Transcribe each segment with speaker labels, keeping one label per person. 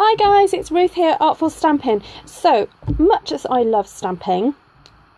Speaker 1: Hi guys, it's Ruth here, Artful Stampin. So much as I love stamping,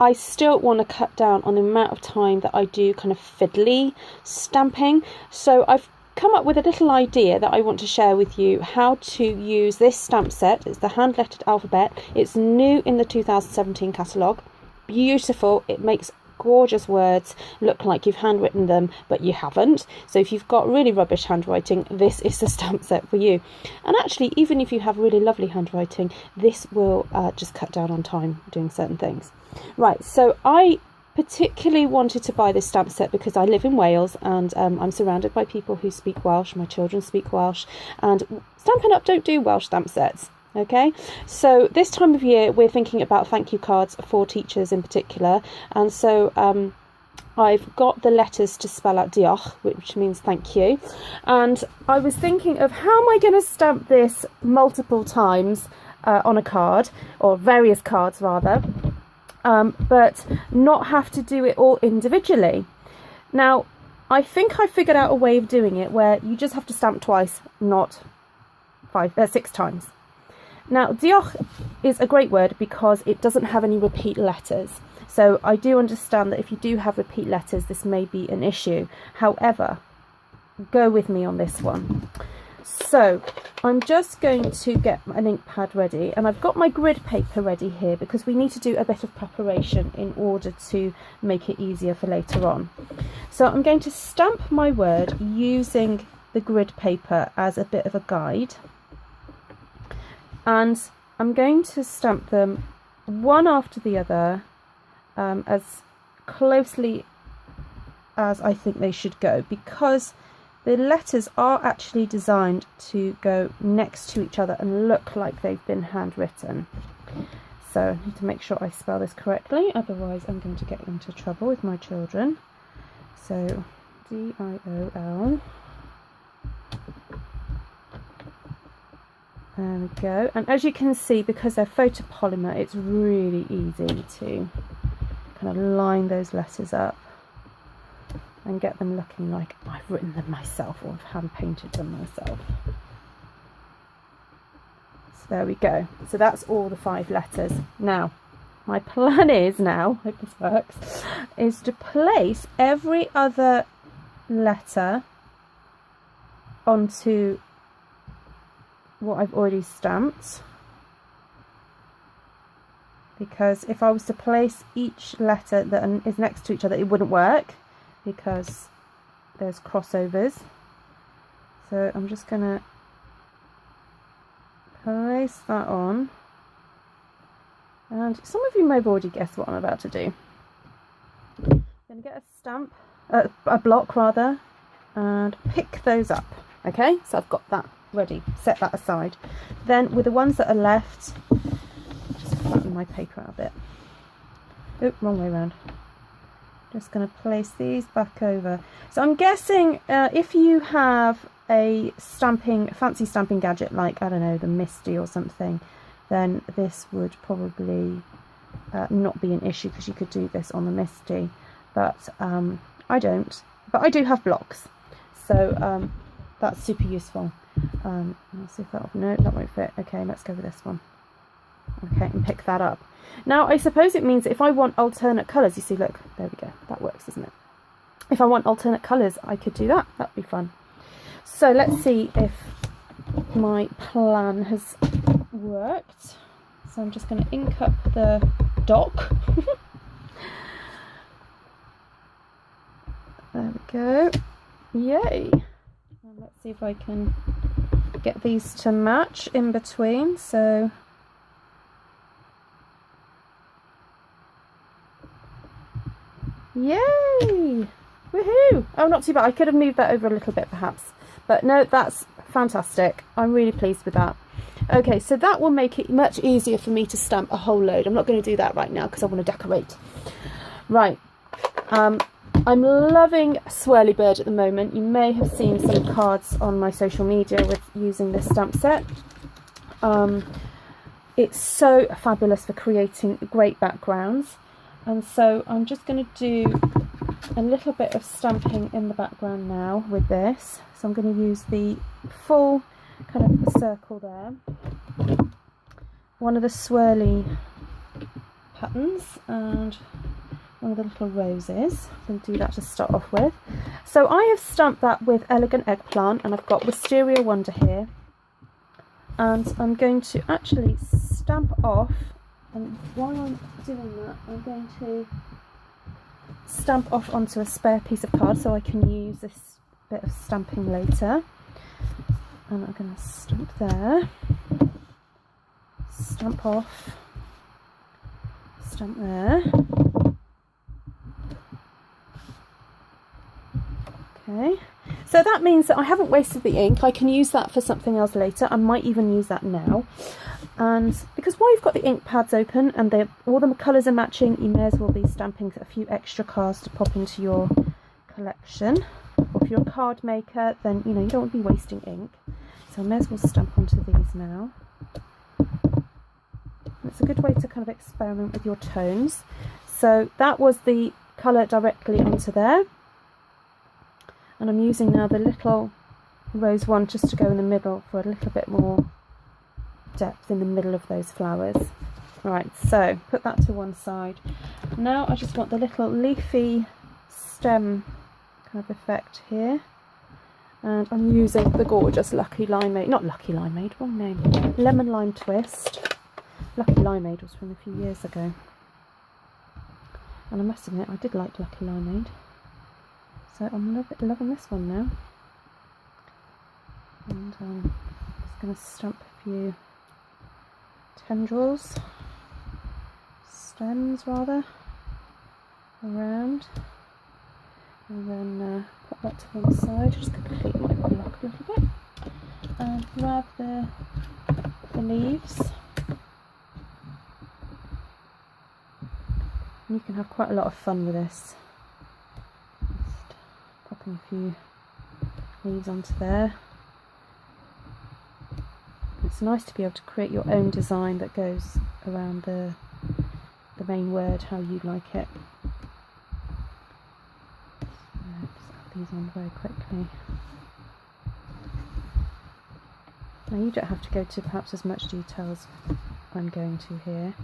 Speaker 1: I still want to cut down on the amount of time that I do kind of fiddly stamping. So I've come up with a little idea that I want to share with you how to use this stamp set. It's the hand lettered alphabet. It's new in the 2017 catalogue. Beautiful. It makes gorgeous words look like you've handwritten them, but you haven't. So if you've got really rubbish handwriting, this is the stamp set for you. And actually, even if you have really lovely handwriting, this will just cut down on time doing certain things. Right, so I particularly wanted to buy this stamp set because I live in Wales and I'm surrounded by people who speak Welsh. My children speak Welsh, and Stampin' Up! Don't do Welsh stamp sets. Okay, so this time of year we're thinking about thank you cards for teachers in particular, and so I've got the letters to spell out diolch, which means thank you, and I was thinking of how am I going to stamp this multiple times on a card, or various cards rather, but not have to do it all individually. Now I think I figured out a way of doing it where you just have to stamp twice, not 6 times. Now, diolch is a great word because it doesn't have any repeat letters. So I do understand that if you do have repeat letters, this may be an issue. However, go with me on this one. So I'm just going to get an ink pad ready, and I've got my grid paper ready here because we need to do a bit of preparation in order to make it easier for later on. So I'm going to stamp my word using the grid paper as a bit of a guide. And I'm going to stamp them one after the other as closely as I think they should go, because the letters are actually designed to go next to each other and look like they've been handwritten. So I need to make sure I spell this correctly, otherwise I'm going to get into trouble with my children. So D-I-O-L. There we go, and as you can see, because they're photopolymer, it's really easy to kind of line those letters up and get them looking like I've written them myself or I've hand painted them myself. So there we go, so that's all the 5 letters. Now my plan is now, I hope this works, is to place every other letter onto what I've already stamped, because if I was to place each letter that is next to each other, it wouldn't work because there's crossovers. So I'm just going to place that on, and some of you may have already guessed what I'm about to do. I'm going to get a block rather, and pick those up. Okay, so I've got that ready, set that aside. Then with the ones that are left, just flatten my paper out a bit. Oh, wrong way around. Just going to place these back over. So I'm guessing if you have a fancy stamping gadget like, I don't know, the Misty or something, then this would probably not be an issue because you could do this on the Misty, but I don't. But I do have blocks, so that's super useful. Let's see if no, that won't fit. Okay, let's go with this one. Okay, and pick that up. Now I suppose it means that if I want alternate colours, you see, look, there we go, that works, doesn't it? If I want alternate colours, I could do that. That'd be fun. So let's see if my plan has worked. So I'm just going to ink up the dock. There we go. Yay! And let's see if I can get these to match in between. So yay! Woohoo! Oh, not too bad. I could have moved that over a little bit perhaps, but no, that's fantastic. I'm really pleased with that. Okay, so that will make it much easier for me to stamp a whole load. I'm not going to do that right now because I want to decorate. Right. I'm loving Swirly Bird at the moment. You may have seen some cards on my social media with using this stamp set. It's so fabulous for creating great backgrounds, and so I'm just going to do a little bit of stamping in the background now with this. So I'm going to use the full kind of circle there. one of the swirly patterns and one of the little roses. I'm going to do that to start off with. So I have stamped that with Elegant Eggplant, and I've got Wisteria Wonder here. And I'm going to actually stamp off, and while I'm doing that, I'm going to stamp off onto a spare piece of card so I can use this bit of stamping later. And I'm going to stamp there, stamp off, stamp there. Okay, so that means that I haven't wasted the ink. I can use that for something else later. I might even use that now. And because while you've got the ink pads open and all the colours are matching, you may as well be stamping a few extra cards to pop into your collection. Or if you're a card maker, then you don't want to be wasting ink. So I may as well stamp onto these now. And it's a good way to kind of experiment with your tones. So that was the colour directly onto there. And I'm using now the little rose one just to go in the middle for a little bit more depth in the middle of those flowers. Right, so put that to one side. Now I just want the little leafy stem kind of effect here. And I'm using the gorgeous Lucky Limeade, not Lucky Limeade, wrong name, Lemon Lime Twist. Lucky Limeade was from a few years ago. And I must admit, I did like Lucky Limeade. So I'm loving this one now. And I'm just going to stamp a few tendrils, stems rather, around. And then put that to one side, just complete my block a little bit. And grab the leaves. And you can have quite a lot of fun with this. Popping a few leaves onto there. It's nice to be able to create your own design that goes around the main word how you like it. Just add these on very quickly. Now you don't have to go to perhaps as much detail as I'm going to here.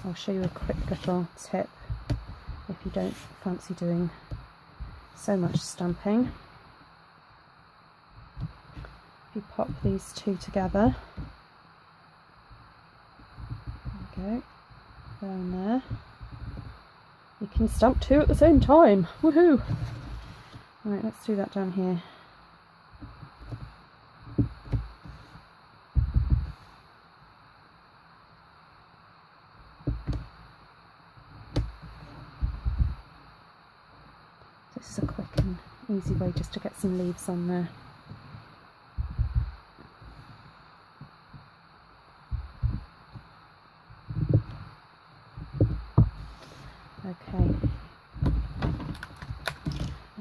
Speaker 1: I'll show you a quick little tip if you don't fancy doing so much stamping. If you pop these two together, there we go, there and there, you can stamp two at the same time, woohoo! Right, let's do that down here. This is a quick and easy way just to get some leaves on there. Okay.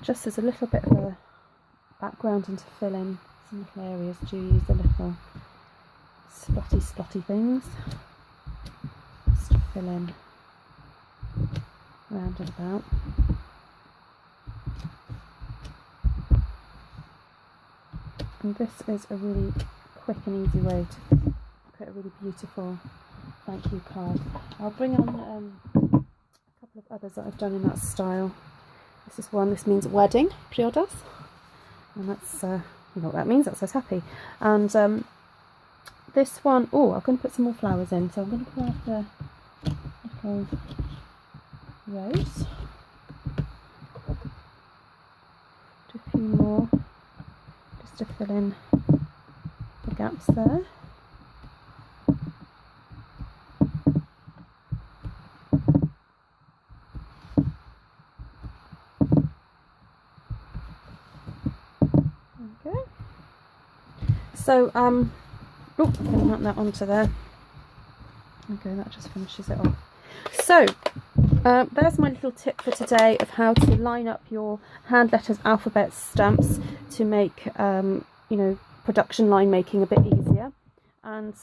Speaker 1: Just as a little bit of a background and to fill in some little areas, do use the little splotty things just to fill in round and about. And this is a really quick and easy way to create a really beautiful thank you card. I'll bring on a couple of others that I've done in that style. This is one, this means wedding, priodas. And that's, you know what that means, that says happy. And this one, oh, I'm going to put some more flowers in. So I'm going to grab the little rose. Do a few more. To fill in the gaps there. Okay. So I'm going to mount that onto there. Okay, that just finishes it off. So there's my little tip for today of how to line up your hand letters, alphabets, stamps to make you know, production line making a bit easier, and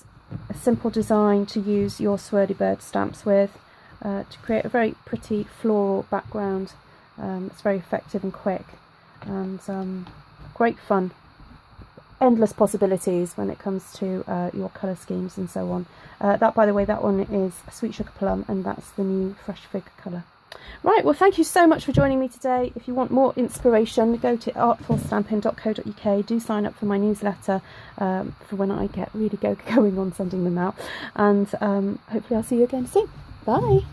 Speaker 1: a simple design to use your swirly bird stamps with to create a very pretty floral background. It's very effective and quick and great fun. endless possibilities when it comes to your colour schemes and so on. That, by the way, that one is Sweet Sugar Plum, and that's the new Fresh Fig colour. Right, well, thank you so much for joining me today. If you want more inspiration, go to artfulstampin.co.uk. Do sign up for my newsletter for when I get really going on sending them out. And hopefully I'll see you again soon. Bye.